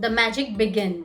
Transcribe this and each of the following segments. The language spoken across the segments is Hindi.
the magic begin.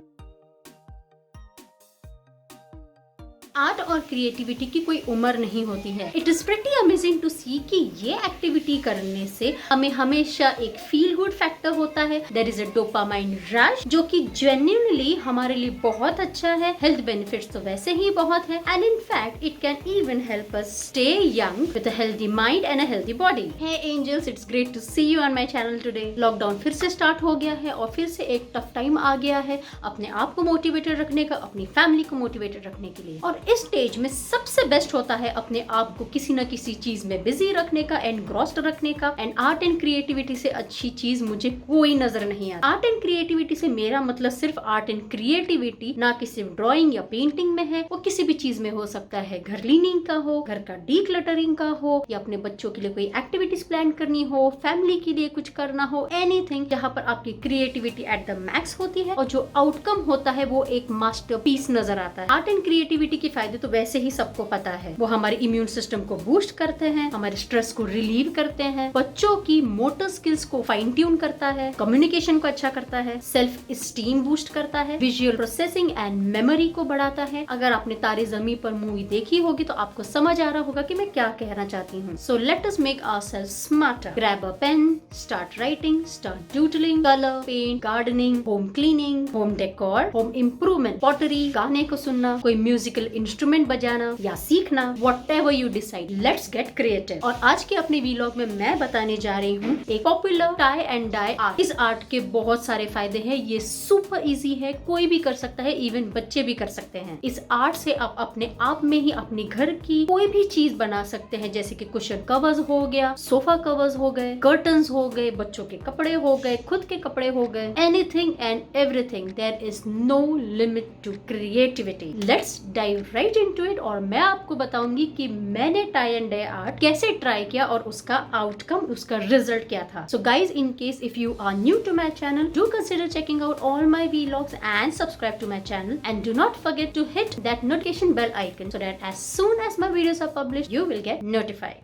आर्ट और क्रिएटिविटी की कोई उम्र नहीं होती है. It is pretty amazing to see कि ये एक्टिविटी करने से हमें हमेशा एक फील गुड फैक्टर होता है. There is a dopamine rush जो कि जेन्युइनली हमारे लिए बहुत अच्छा है. हेल्थ बेनिफिट्स तो वैसे ही बहुत है and in fact it can even help us stay young with a healthy mind and a healthy body. Hey angels, it's great to see you on my channel today. Lockdown फिर से स्टार्ट हो गया है और फिर से एक टफ टाइम आ गया है अपने आप को मोटिवेटेड रखने का, अपनी फैमिली को मोटिवेटेड रखने के लिए. और इस स्टेज में सबसे बेस्ट होता है अपने आप को किसी न किसी चीज में बिजी रखने का, एनग्रॉस्ड रखने का. एंड आर्ट एंड क्रिएटिविटी से अच्छी चीज मुझे कोई नजर नहीं आती. आर्ट एंड क्रिएटिविटी से मेरा मतलब सिर्फ आर्ट एंड क्रिएटिविटी ना कि सिर्फ ड्राइंग या पेंटिंग में है. वो किसी भी चीज में हो सकता है. घर क्लीनिंग का हो, घर का डीक्लटरिंग का हो, या अपने बच्चों के लिए कोई एक्टिविटीज प्लान करनी हो, फैमिली के लिए कुछ करना हो, एनीथिंग जहाँ पर आपकी क्रिएटिविटी एट द मैक्स होती है और जो आउटकम होता है वो एक मास्टरपीस नजर आता है. आर्ट एंड क्रिएटिविटी के फायदे तो वैसे ही सबको पता है. वो हमारे इम्यून सिस्टम को बूस्ट करते हैं, हमारे स्ट्रेस को रिलीव करते हैं, बच्चों की मोटर स्किल्स को फाइन ट्यून करता है, कम्युनिकेशन को अच्छा करता है, सेल्फ स्टीम बूस्ट करता है, विजुअल प्रोसेसिंग एंड मेमोरी को बढ़ाता है. अगर आपने तारे ज़मीं पर मूवी देखी होगी तो आपको समझ आ रहा होगा कि मैं क्या कहना चाहती हूँ. So let us make ourselves smarter. Grab a pen, start writing, start doodling, colour, paint, gardening, home cleaning, home decor, home improvement, pottery, गाने को सुनना, कोई म्यूजिकल इंस्ट्रूमेंट बजाना या सीखना. Whatever you decide, let's get creative. और आज के अपने वीलॉग में मैं बताने जा रही हूँ एक popular tie and dye art. इस आर्ट के बहुत सारे फायदे हैं. ये सुपर इजी है, कोई भी कर सकता है, इवन बच्चे भी कर सकते हैं. इस आर्ट से आप अपने आप में ही अपने घर की कोई भी चीज बना सकते हैं, जैसे कि कुशन कवर्स हो गया, सोफा कवर्स हो गए, कर्टन्स हो गए, बच्चों के कपड़े हो गए, खुद के कपड़े हो गए, anything and everything. There is no limit to creativity. Let's dive right into it. और मैं आपको बताऊंगी कि मैंने टाई एंड डाई आर्ट कैसे ट्राई किया और उसका आउटकम, उसका रिजल्ट क्या था. So guys, in case if you are new to my channel, do consider checking out all my vlogs and subscribe to my channel, and do not forget to hit that notification bell icon so that as soon as my videos are published you will get notified.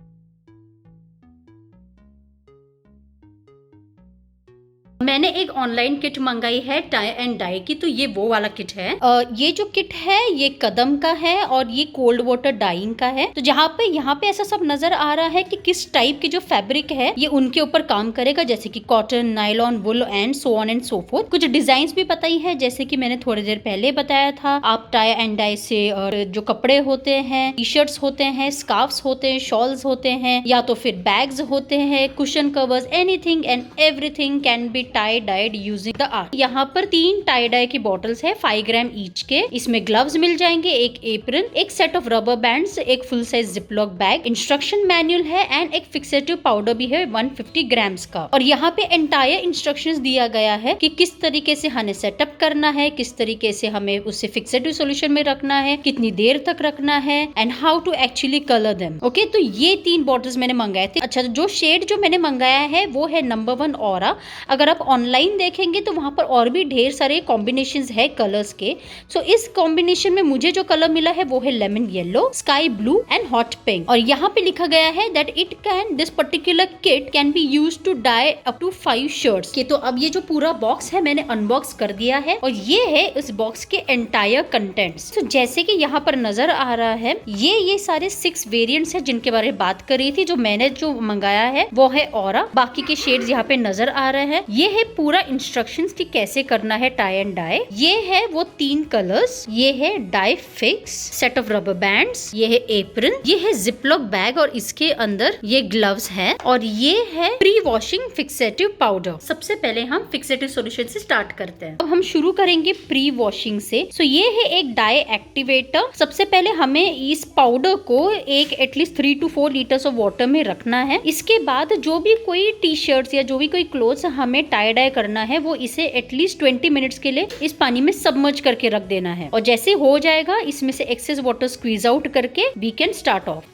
मैंने एक ऑनलाइन किट मंगाई है टाई एंड डाई की. तो ये वो वाला किट है. ये जो किट है ये कदम का है और ये कोल्ड वाटर डाइंग का है. तो यहाँ पे ऐसा सब नजर आ रहा है कि किस टाइप की जो फैब्रिक है ये उनके ऊपर काम करेगा, जैसे कि cotton, nylon, wool and so on and so forth. कुछ डिजाइन भी बताई है जैसे कि मैंने थोड़ी देर पहले बताया था. आप टाई एंड डाई से और जो कपड़े होते हैं, टी शर्ट्स होते हैं, स्कार्फ्स होते हैं, शॉल्स होते हैं, या तो फिर बैग्स होते हैं, cushion covers, anything and everything can be tie died using the art. यहाँ पर 3 टाई डाई की बॉटल्स है 5 ग्राम ईच के. इसमें ग्लव्स मिल जाएंगे, एक एप्रन, एक सेट ऑफ रबर बैंड्स, एक full size ziplock bag, instruction manual है एंड एक फिक्सेटिव पाउडर भी है 150 ग्राम्स का. और यहाँ पे एंटायर इंस्ट्रक्शंस दिया गया है कि किस तरीके से हमें सेटअप करना है, किस तरीके से हमें उसे फिक्सेटिव सोल्यूशन में रखना है, कितनी देर तक रखना है and how to actually colour them. Okay, तो ये 3 बॉटल्स मैंने मंगाए थे. अच्छा, जो शेड जो मैंने मंगाया है वो है नंबर 1 ऑरा. अगर आप ऑनलाइन देखेंगे तो वहां पर और भी ढेर सारे कॉम्बिनेशंस है कलर्स के. सो इस कॉम्बिनेशन में मुझे जो कलर मिला है वो है lemon yellow, sky blue and hot pink. और यहाँ पे लिखा गया है that it can, this particular kit can be used to dye up to 5 shirts. के तो अब ये जो पूरा बॉक्स है मैंने अनबॉक्स कर दिया है और ये है इस बॉक्स के एंटायर कंटेंट्स. तो जैसे कि यहाँ पर नजर आ रहा है ये सारे 6 वेरिएंट्स है जिनके बारे में बात कर रही थी. जो मैंने जो मंगाया है वो है ऑरा. बाकी के शेड्स यहाँ पे नजर आ रहे हैं. ये है पूरा इंस्ट्रक्शंस कि कैसे करना है टाई एंड डाई. ये है वो 3 कलर्स. ये है dye fix, set of rubber bands, ये है एप्रन, ये है जिपलॉक बैग और इसके अंदर ये ग्लव्स है और ये है प्री वॉशिंग फिक्सेटिव पाउडर. सबसे पहले हम फिक्सेटिव सॉल्यूशन से स्टार्ट करते हैं. अब हम शुरू करेंगे प्री वॉशिंग से. सो ये है एक डाई एक्टिवेटर. सबसे पहले हमें इस पाउडर को एक at least 3 to 4 litres of water में रखना है. इसके बाद जो भी कोई टी शर्ट्स या जो भी कोई क्लोथ्स हमें टाई डाई करना है वो इसे एटलीस्ट 20 मिनट्स के लिए इस पानी में सबमर्ज करके रख देना है. और जैसे हो जाएगा इसमें से एक्सेस वाटर स्क्वीज आउट करके वी कैन स्टार्ट ऑफ.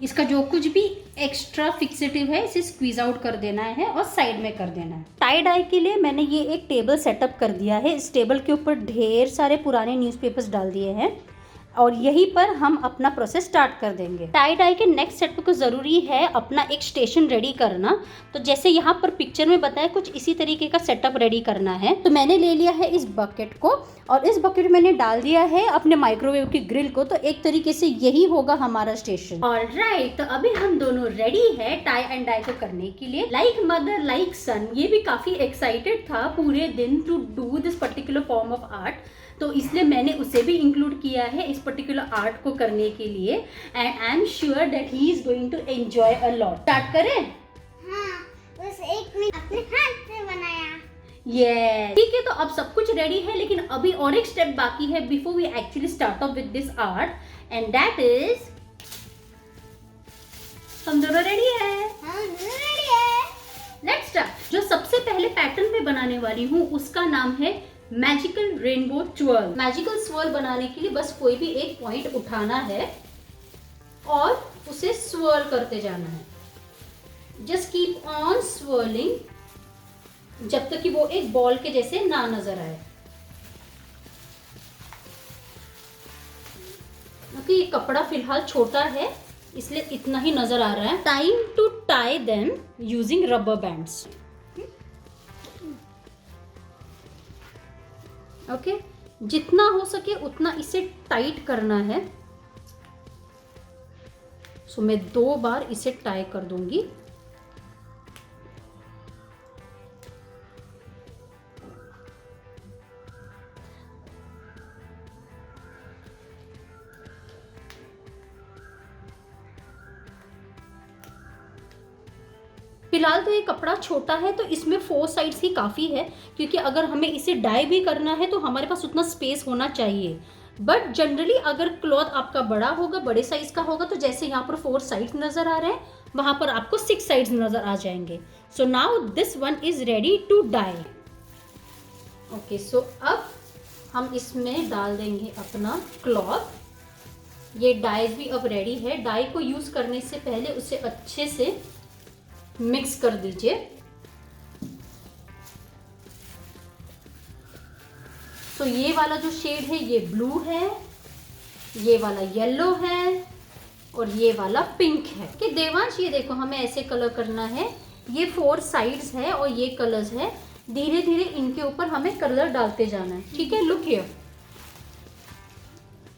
इसका जो कुछ भी एक्स्ट्रा फिक्सेटिव है इसे स्क्वीज आउट कर देना है और साइड में कर देना है। टाई डाई के लिए मैंने ये एक टेबल सेटअप कर दिया है। इस टेबल के ऊपर ढेर सारे पुराने न्यूज़पेपर्स डाल दिए हैं और यहीं पर हम अपना प्रोसेस स्टार्ट कर देंगे। टाई डाई के नेक्स्ट स्टेप को ज़रूरी है अपना एक स्टेशन रेडी करना। तो जैसे यहाँ पर पिक्चर में बताया कुछ इसी तरीके का सेटअप रेडी करना है। तो मैंने ले लिया है इस बकेट को और इस बकेट में मैंने डाल दिया है अपने माइक्रोवेव की ग्रिल को। तो एक तरीके से यही होगा हमारा स्टेशन। ऑलराइट, तो अभी हम दोनों रेडी है टाई एंड डाई को करने के लिए। लाइक मदर लाइक सन, ये भी काफी एक्साइटेड था पूरे दिन to do this particular form of art, तो इसलिए मैंने उसे भी इंक्लूड किया है इस पर्टिकुलर आर्ट को करने के लिए। And I am sure that he is going to enjoy a lot. Start करें? हाँ, बस एक मिनट अपने हाथ से बनाया। ये ठीक है, तो अब सब कुछ रेडी है, लेकिन अभी और एक स्टेप बाकी है before we actually start off with this art and that is हम दोनों रेडी है। Let's start. जो सबसे पहले पैटर्न में बनाने वाली हूँ उसका नाम है magical rainbow swirl. Magical swirl बनाने के लिए बस कोई भी एक पॉइंट उठाना है और उसे स्वर्ल करते जाना है। जस्ट कीप ऑन स्वर्लिंग जब तक कि वो एक बॉल के जैसे ना नजर आए। क्योंकि ये कपड़ा फिलहाल छोटा है इसलिए इतना ही नजर आ रहा है। Time to tie them using rubber bands. Okay, जितना हो सके उतना इसे टाइट करना है। सो मैं 2 बार इसे टाई कर दूंगी। फिलहाल तो ये कपड़ा छोटा है तो इसमें 4 साइड्स ही काफ़ी है, क्योंकि अगर हमें इसे डाई भी करना है तो हमारे पास उतना स्पेस होना चाहिए। बट जनरली अगर क्लॉथ आपका बड़ा होगा, बड़े साइज का होगा, तो जैसे यहाँ पर 4 साइड्स नज़र आ रहे हैं वहाँ पर आपको 6 साइड्स नज़र आ जाएंगे। So now this one is ready to dye. Okay, so अब हम इसमें डाल देंगे अपना क्लॉथ। ये डाई भी अब रेडी है। डाई को यूज़ करने से पहले उसे अच्छे से मिक्स कर दीजिए। तो ये वाला जो शेड है ये ब्लू है, ये वाला येलो है और ये वाला पिंक है। कि देवांश ये देखो, हमें ऐसे कलर करना है। ये 4 साइड्स है और ये कलर्स है। धीरे धीरे इनके ऊपर हमें कलर डालते जाना है। ठीक है, लुक हियर।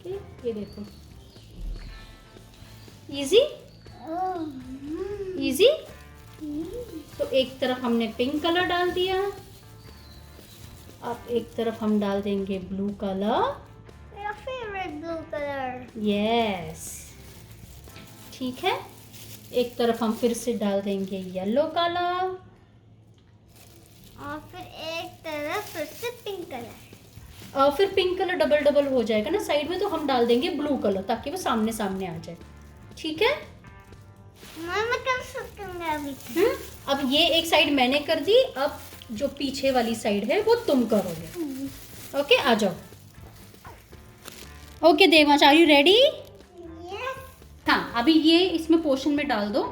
ये देखो, इजी इजी। तो एक तरफ हमने पिंक कलर डाल दिया, अब एक तरफ हम डाल देंगे ब्लू कलर। मेरा फेवरेट ब्लू कलर। यस, ठीक है। एक तरफ हम फिर से डाल देंगे येलो कलर और फिर एक तरफ फिर से पिंक कलर। और फिर पिंक कलर डबल डबल हो जाएगा ना साइड में, तो हम डाल देंगे ब्लू कलर ताकि वो सामने सामने आ जाए। ठीक है, मैं कर सकती हूँ अभी। अब ये एक साइड मैंने कर दी, अब जो पीछे वाली साइड है वो तुम करोगे। ओके, आ जाओ। Okay Devansh, are you ready? हाँ, अभी ये इसमें पोर्शन में डाल दो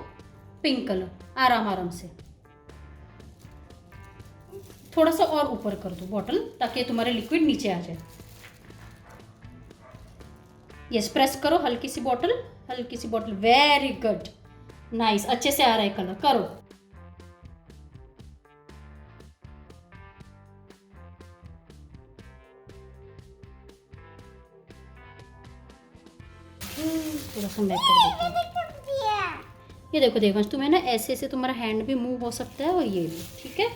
पिंक कलर, आराम आराम से। थोड़ा सा और ऊपर कर दो बॉटल ताकि तुम्हारे लिक्विड नीचे आ जाए। यस, प्रेस करो हल्की सी बॉटल, हल्की सी बॉटल। वेरी गुड, नाइस, अच्छे से आ रहा है कलर। करो। थोड़ा सा मैं कर देती हूँ। ये देखो देवांश, तुम्हें ना ऐसे ऐसे तुम्हारा हैंड भी मूव हो सकता है और ये भी। ठीक है,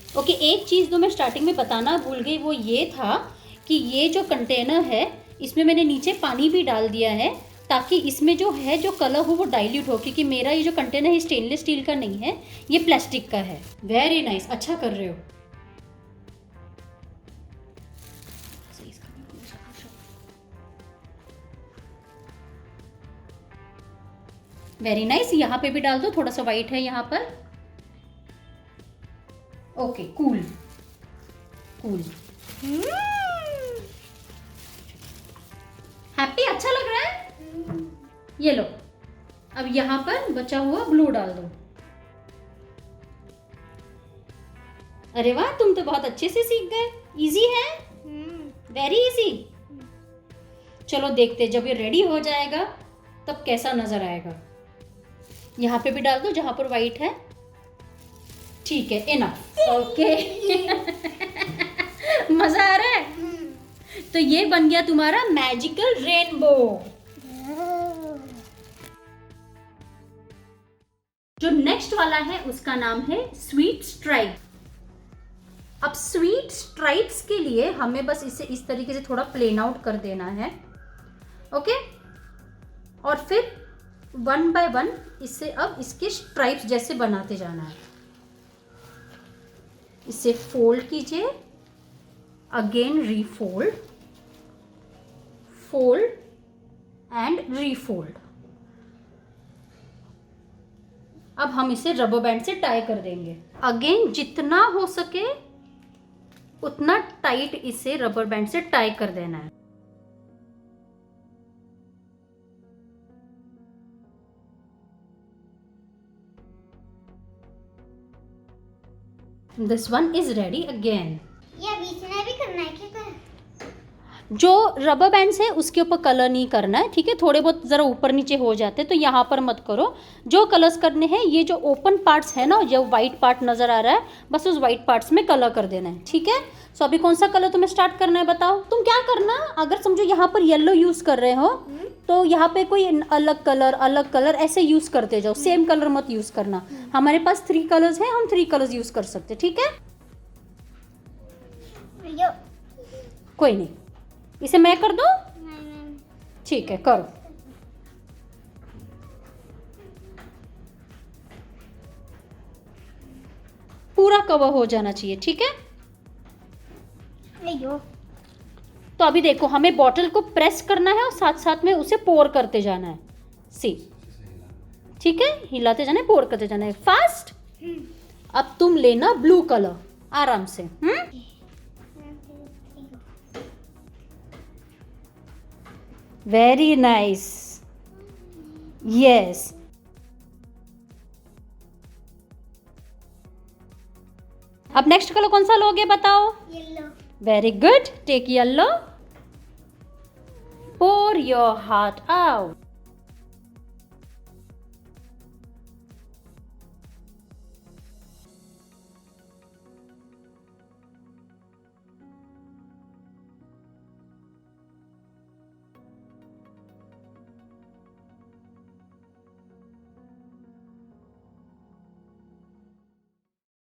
ओके। एक चीज़ जो मैं स्टार्टिंग में बताना भूल गई वो ये था कि ये जो कंटेनर है इसमें मैंने नीचे पानी भी डाल दिया है ताकि इसमें जो है जो कलर हो वो डाइल्यूट हो, क्योंकि मेरा ये जो कंटेनर है स्टेनलेस स्टील का नहीं है, ये प्लास्टिक का है। वेरी नाइस, अच्छा कर रहे हो। वेरी नाइस, यहाँ पे भी डाल दो। थोड़ा सा वाइट है यहाँ पर। Okay cool cool. हैप्पी अच्छा लग रहा है? ये लो, अब यहाँ पर बचा हुआ ब्लू डाल दो। अरे वाह, तुम तो बहुत अच्छे से सीख गए। इजी है, वेरी इजी। चलो देखते, जब ये रेडी हो जाएगा तब कैसा नजर आएगा। यहाँ पे भी डाल दो जहां पर व्हाइट है। ठीक है, इनफ। ओके मजा आ रहा है? तो ये बन गया तुम्हारा मैजिकल रेनबो। जो नेक्स्ट वाला है उसका नाम है स्वीट स्ट्राइप। अब स्वीट स्ट्राइप्स के लिए हमें बस इसे इस तरीके से थोड़ा प्लेन आउट कर देना है। ओके, और फिर 1 बाय 1 इससे अब इसके स्ट्राइप्स जैसे बनाते जाना है। इसे फोल्ड कीजिए, अगेन रीफोल्ड, फोल्ड एंड रीफोल्ड। अब हम इसे रबर बैंड से टाई कर देंगे। अगेन जितना हो सके उतना टाइट इसे रबर बैंड से टाई कर देना है। This one is ready again. ये बीच में भी करना है क्या? जो रबर बैंड्स है उसके ऊपर कलर नहीं करना है, ठीक है? थोड़े बहुत ज़रा ऊपर नीचे हो जाते हैं तो यहाँ पर मत करो। जो कलर्स करने हैं, ये जो ओपन पार्ट्स है ना, जो वाइट पार्ट नज़र आ रहा है, बस उस वाइट पार्ट्स में कलर कर देना है, ठीक है? सो अभी कौन सा कलर तुम्हें स्टार्ट करना है बताओ। तुम क्या करना, अगर समझो यहाँ पर येलो यूज़ कर रहे हो तो यहाँ पे कोई अलग कलर ऐसे यूज़ करते जाओ, सेम कलर मत यूज़ करना। हमारे पास 3 कलर्स हैं, हम 3 कलर्स यूज़ कर सकते, ठीक है? कोई नहीं, इसे मैं कर दूं? ठीक है, करो। पूरा कवर हो जाना चाहिए, ठीक है? तो अभी देखो, हमें बॉटल को प्रेस करना है और साथ साथ में उसे पोर करते जाना है। सी, ठीक है? हिलाते जाना है, पोर करते जाना है, फास्ट। अब तुम लेना ब्लू कलर आराम से। Very nice, yes. अब नेक्स्ट कलर कौन सा लोगे बताओ? Yellow. Very good, take yellow, pour your heart out.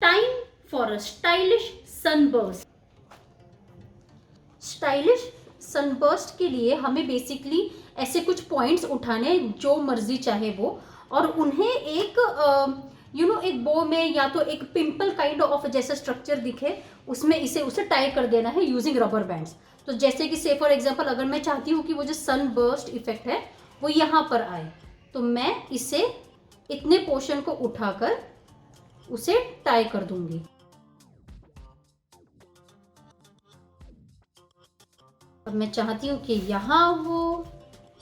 Time for a stylish sunburst. Stylish sunburst के लिए हमें बेसिकली ऐसे कुछ पॉइंट्स उठाने, जो मर्जी चाहे वो, और उन्हें एक एक बो में या तो एक पिंपल काइंड ऑफ जैसा स्ट्रक्चर दिखे उसमें उसे टाई कर देना है यूजिंग रबर बैंड्स। तो जैसे कि से फॉर एग्जांपल, अगर मैं चाहती हूँ कि वो जो सनबर्स्ट इफेक्ट है वो यहाँ पर आए, तो मैं इसे इतने पोर्शन को उठाकर उसे टाई कर दूंगी। अब मैं चाहती हूँ कि यहाँ हो,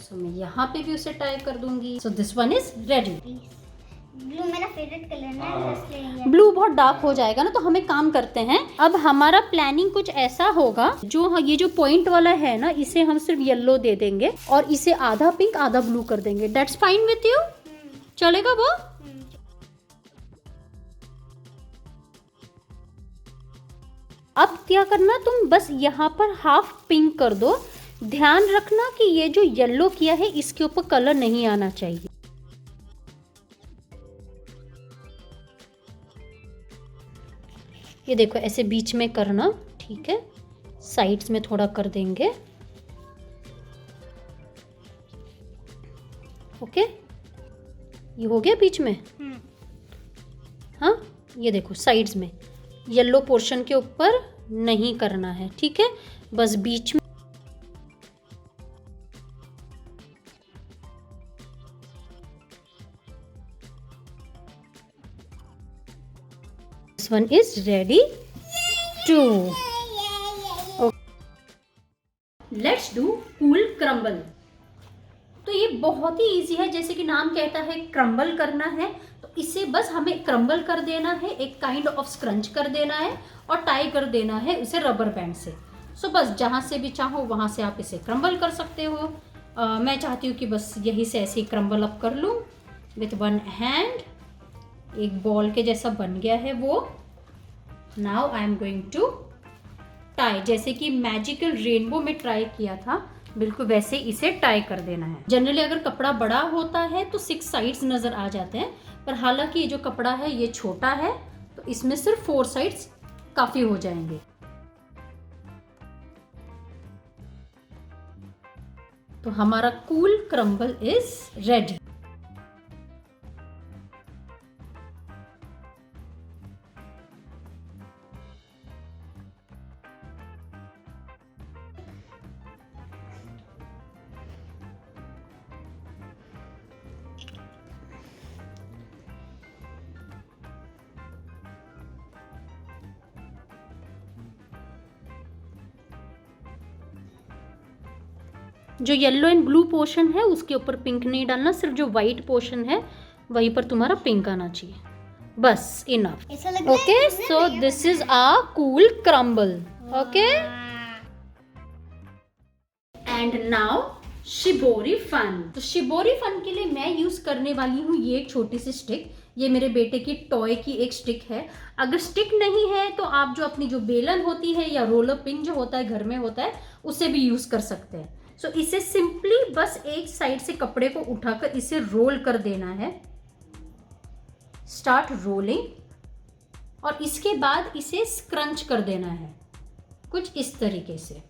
सो मैं यहाँ पे भी उसे टाई कर दूंगी। So this one is ready. Blue मेरा फेवरेट कलर है, इसलिए ब्लू बहुत डार्क हो जाएगा ना, तो हमें काम करते हैं। अब हमारा प्लानिंग कुछ ऐसा होगा, जो ये जो पॉइंट वाला है ना, इसे हम सिर्फ येलो दे देंगे और इसे आधा पिंक आधा ब्लू कर देंगे। That's fine with you? चलेगा वो? अब क्या करना, तुम बस यहाँ पर हाफ पिंक कर दो। ध्यान रखना कि ये जो येलो किया है इसके ऊपर कलर नहीं आना चाहिए। ये देखो, ऐसे बीच में करना, ठीक है? साइड्स में थोड़ा कर देंगे। ओके, ये हो गया बीच में। हाँ, ये देखो साइड्स में, येलो पोर्शन के ऊपर नहीं करना है, ठीक है? बस बीच में। This one is ready too. Let's do cool crumble. तो ये बहुत ही इजी है, जैसे कि नाम कहता है क्रम्बल करना है, तो इसे बस हमें क्रम्बल कर देना है, एक काइंड ऑफ स्क्रंच कर देना है और टाई कर देना है उसे रबर बैंड से। सो बस जहाँ से भी चाहो वहाँ से आप इसे क्रम्बल कर सकते हो। मैं चाहती हूँ कि बस यही से ऐसे ही क्रम्बल अप कर लूँ विथ वन हैंड। एक बॉल के जैसा बन गया है वो। Now I am going to tie, जैसे कि मैजिकल रेनबो में ट्राई किया था बिल्कुल वैसे इसे टाई कर देना है। जनरली अगर कपड़ा बड़ा होता है तो 6 साइड्स नजर आ जाते हैं, पर हालांकि ये जो कपड़ा है ये छोटा है तो इसमें सिर्फ 4 साइड्स काफी हो जाएंगे। तो हमारा कूल क्रम्बल इज रेडी। जो येलो एंड ब्लू पोर्शन है उसके ऊपर पिंक नहीं डालना, सिर्फ जो वाइट पोर्शन है वहीं पर तुम्हारा पिंक आना चाहिए, बस enough. Okay, so this is a cool crumble. Okay, and now shibori fun. तो शिबोरी फन के लिए मैं यूज करने वाली हूँ ये एक छोटी सी स्टिक। ये मेरे बेटे की टॉय की एक स्टिक है। अगर स्टिक नहीं है तो आप जो अपनी जो बेलन होती है या रोलर पिन जो होता है घर में होता है उसे भी यूज कर सकते हैं। सो इसे सिंपली बस एक साइड से कपड़े को उठाकर इसे रोल कर देना है। स्टार्ट रोलिंग, और इसके बाद इसे स्क्रंच कर देना है कुछ इस तरीके से।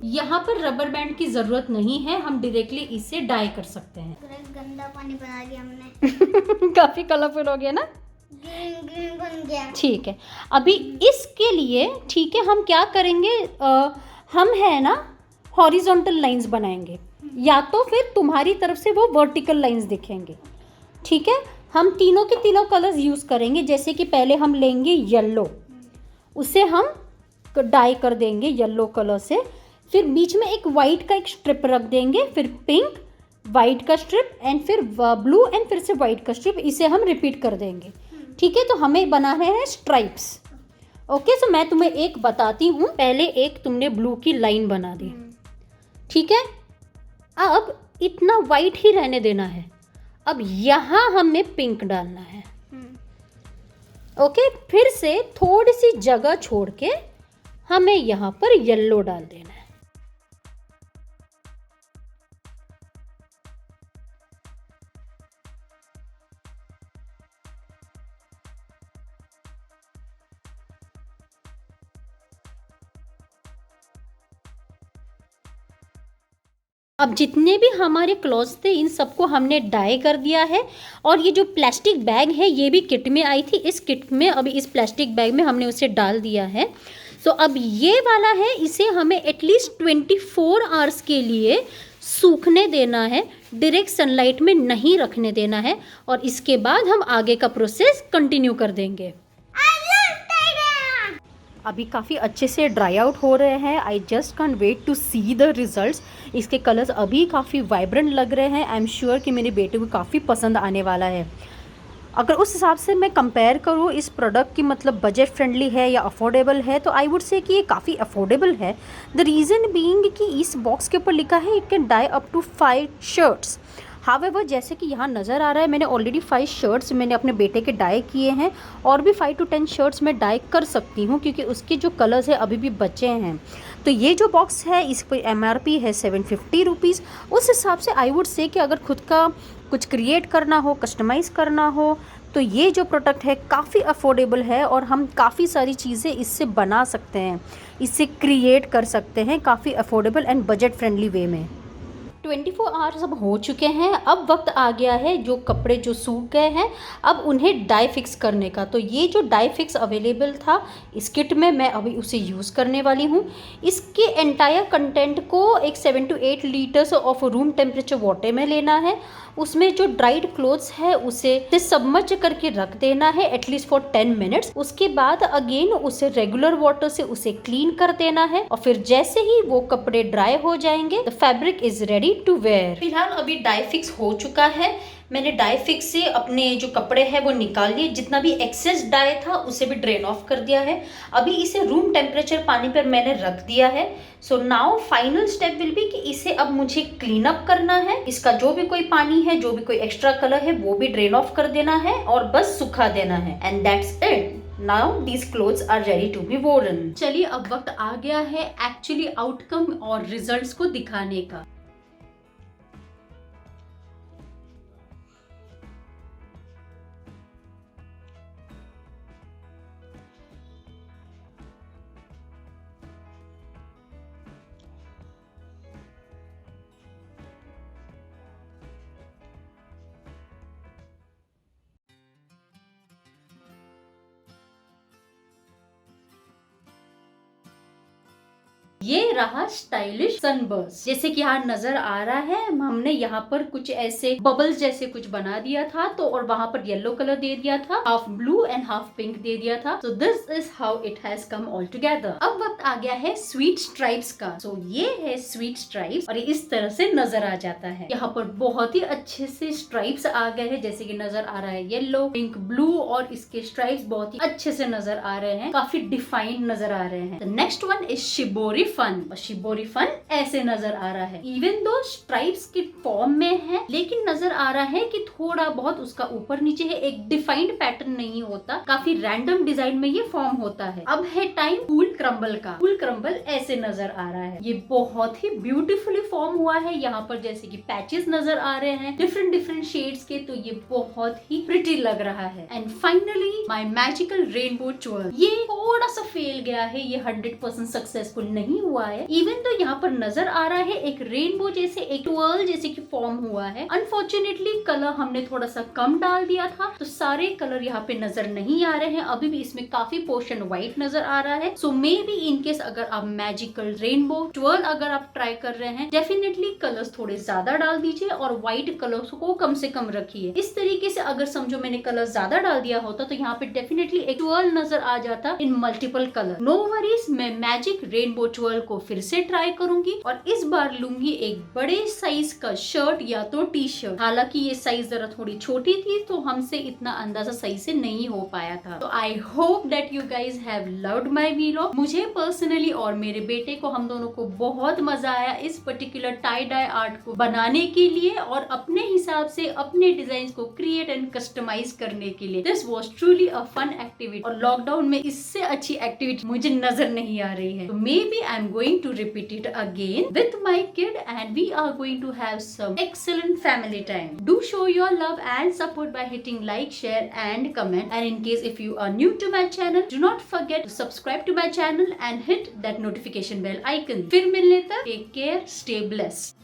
यहाँ पर रबर बैंड की जरूरत नहीं है, हम डायरेक्टली इसे डाई कर सकते हैं। गंदा पानी बना दिया हमने। काफी कलरफुल हो गया ना, ग्रीन बन गया। ठीक है, अभी इसके लिए ठीक है हम क्या करेंगे, हम है ना हॉरिजॉन्टल लाइंस बनाएंगे, या तो फिर तुम्हारी तरफ से वो वर्टिकल लाइंस दिखेंगे। ठीक है, हम तीनों के तीनों कलर्स यूज करेंगे। जैसे कि पहले हम लेंगे येलो, उसे हम डाई कर देंगे येलो कलर से, फिर बीच में एक वाइट का एक स्ट्रिप रख देंगे, फिर पिंक, वाइट का स्ट्रिप एंड फिर ब्लू एंड फिर से वाइट का स्ट्रिप, इसे हम रिपीट कर देंगे। ठीक है, तो हमें बनाने हैं स्ट्राइप्स। ओके, सो मैं तुम्हें एक बताती हूँ। पहले एक तुमने ब्लू की लाइन बना दी, ठीक है, अब इतना वाइट ही रहने देना है। अब यहाँ हमें पिंक डालना है। ओके, फिर से थोड़ी सी जगह छोड़ के हमें यहाँ पर येलो डाल देना है। अब जितने भी हमारे क्लॉथ्स थे इन सबको हमने डाई कर दिया है। और ये जो प्लास्टिक बैग है ये भी किट में आई थी, इस किट में अभी इस प्लास्टिक बैग में हमने उसे डाल दिया है। सो अब ये वाला है, इसे हमें एटलीस्ट 24 आवर्स के लिए सूखने देना है, डायरेक्ट सनलाइट में नहीं रखने देना है, और इसके बाद हम आगे का प्रोसेस कंटिन्यू कर देंगे। अभी काफ़ी अच्छे से ड्राई आउट हो रहे हैं। I just can wait to see the results. इसके कलर्स अभी काफ़ी वाइब्रेंट लग रहे हैं। आई एम श्योर कि मेरे बेटे को काफ़ी पसंद आने वाला है। अगर उस हिसाब से मैं कंपेयर करूँ इस प्रोडक्ट की, मतलब बजट फ्रेंडली है या अफोर्डेबल है, तो आई वुड से कि ये काफ़ी अफोर्डेबल है। द रीज़न बीइंग कि इस बॉक्स के ऊपर लिखा है it can dye up to 5 shirts. However जैसे कि यहाँ नज़र आ रहा है, मैंने ऑलरेडी 5 शर्ट्स मैंने अपने बेटे के डाई किए हैं, और भी 5 to 10 शर्ट्स मैं डाई कर सकती हूँ क्योंकि उसके जो कलर्स है अभी भी बचे हैं। तो ये जो बॉक्स है इस पर MRP है 750 रुपीज़। उस हिसाब से आई वुड से कि अगर खुद का कुछ क्रिएट करना हो, कस्टमाइज़ करना हो, तो ये जो प्रोडक्ट है काफ़ी अफोर्डेबल है और हम काफ़ी सारी चीज़ें इससे बना सकते हैं, इससे क्रिएट कर सकते हैं काफ़ी affordable and budget friendly way में। 24 आवर्स अब हो चुके हैं। अब वक्त आ गया है जो कपड़े जो सूख गए हैं अब उन्हें डाई फिक्स करने का। तो ये जो डाई फिक्स अवेलेबल था इस किट में, मैं अभी उसे यूज़ करने वाली हूँ। इसके एंटायर कंटेंट को एक 7 to 8 litres of room temperature water में लेना है। उसमें जो ड्राइड क्लोथ्स है उसे सबमर्ज करके रख देना है एटलीस्ट फॉर 10 मिनट्स। उसके बाद अगेन उसे रेगुलर वाटर से उसे क्लीन कर देना है और फिर जैसे ही वो कपड़े ड्राई हो जाएंगे the fabric is ready to wear. फिलहाल अभी डाई फिक्स हो चुका है। मैंने डाई फिक्स से अपने जो कपड़े हैं वो निकाल लिए, जितना भी एक्सेस डाई था उसे भी ड्रेन ऑफ कर दिया है। अभी इसे रूम टेम्परेचर पानी पर मैंने रख दिया है। So now final step will be कि इसे अब मुझे क्लीन अप करना है। इसका जो भी कोई पानी है, जो भी कोई एक्स्ट्रा कलर है वो भी ड्रेन ऑफ कर देना है और बस सुखा देना है and that's it. Now these clothes are ready to be worn. चलिए अब वक्त आ गया है एक्चुअली आउटकम और रिजल्ट्स को दिखाने का। ये रहा स्टाइलिश सनबर्स्ट। जैसे कि यहाँ नजर आ रहा है हमने यहाँ पर कुछ ऐसे बबल्स जैसे कुछ बना दिया था, तो और वहां पर येलो कलर दे दिया था, half blue and half pink दे दिया था। So this is how it has come all together. अब वक्त आ गया है स्वीट स्ट्राइप्स का। सो ये है स्वीट स्ट्राइप्स और ये इस तरह से नजर आ जाता है। यहाँ पर बहुत ही अच्छे से स्ट्राइप्स आ गए हैं, जैसे कि नजर आ रहा है येलो, पिंक, ब्लू और इसके स्ट्राइप्स बहुत ही अच्छे से नजर आ रहे हैं, काफी डिफाइंड नजर आ रहे हैं। Next one is shibori fun. और शिबोरी फन ऐसे नजर आ रहा है। इवन दो स्ट्राइप्स की फॉर्म में है लेकिन नजर आ रहा है कि थोड़ा बहुत उसका ऊपर नीचे है, एक डिफाइंड पैटर्न नहीं होता, काफी रैंडम डिजाइन में ये फॉर्म होता है। अब है टाइम कूल क्रम्बल का। कूल क्रम्बल ऐसे नजर आ रहा है। ये बहुत ही ब्यूटीफुली फॉर्म हुआ है। यहाँ पर जैसे कि पैचेस नजर आ रहे हैं डिफरेंट डिफरेंट शेड्स के, तो ये बहुत ही प्रिटी लग रहा है। And finally my magical rainbow twirl. ये थोड़ा सा फेल गया है, ये 100% सक्सेसफुल नहीं हुआ है। इवन तो यहाँ पर नजर आ रहा है एक रेनबो जैसे, एक ट्विर्ल जैसे कि फॉर्म हुआ है। अनफॉर्चुनेटली कलर हमने थोड़ा सा कम डाल दिया था, तो सारे कलर यहाँ पे नजर नहीं आ रहे हैं। अभी भी इसमें काफी पोर्शन व्हाइट नजर आ रहा है। सो मे बी इन केस अगर आप मैजिकल रेनबो ट्विर्ल अगर आप ट्राई कर रहे हैं, डेफिनेटली कलर्स थोड़े ज्यादा डाल दीजिए और व्हाइट कलर्स को कम से कम रखिए। इस तरीके से अगर समझो मैंने कलर ज्यादा डाल दिया होता तो यहाँ पे डेफिनेटली एक ट्विर्ल नजर आ जाता in multiple colour. No worries, मैं मैजिक रेनबो ट्विर्ल को फिर से ट्राई करूंगी और इस बार लूंगी एक बड़े साइज का शर्ट या तो टी शर्ट। हालांकि ये साइज जरा थोड़ी छोटी थी तो हमसे इतना अंदाजा सही से नहीं हो पाया था। तो I hope that you guys have loved my video. मुझे पर्सनली और मेरे बेटे को, हम दोनों को बहुत मजा आया इस पर्टिकुलर टाई डाई आर्ट को बनाने के लिए और अपने हिसाब से अपने डिजाइन को क्रिएट एंड कस्टमाइज करने के लिए। This was truly a fun activity और लॉकडाउन में इससे अच्छी एक्टिविटी मुझे नजर नहीं आ रही है। तो maybe I am going to repeat it again with my kid and we are going to have some excellent family time. Do show your love and support by hitting like, share and comment. And in case if you are new to my channel, do not forget to subscribe to my channel and hit that notification bell icon. फिर मिलने तक take care, stay blessed.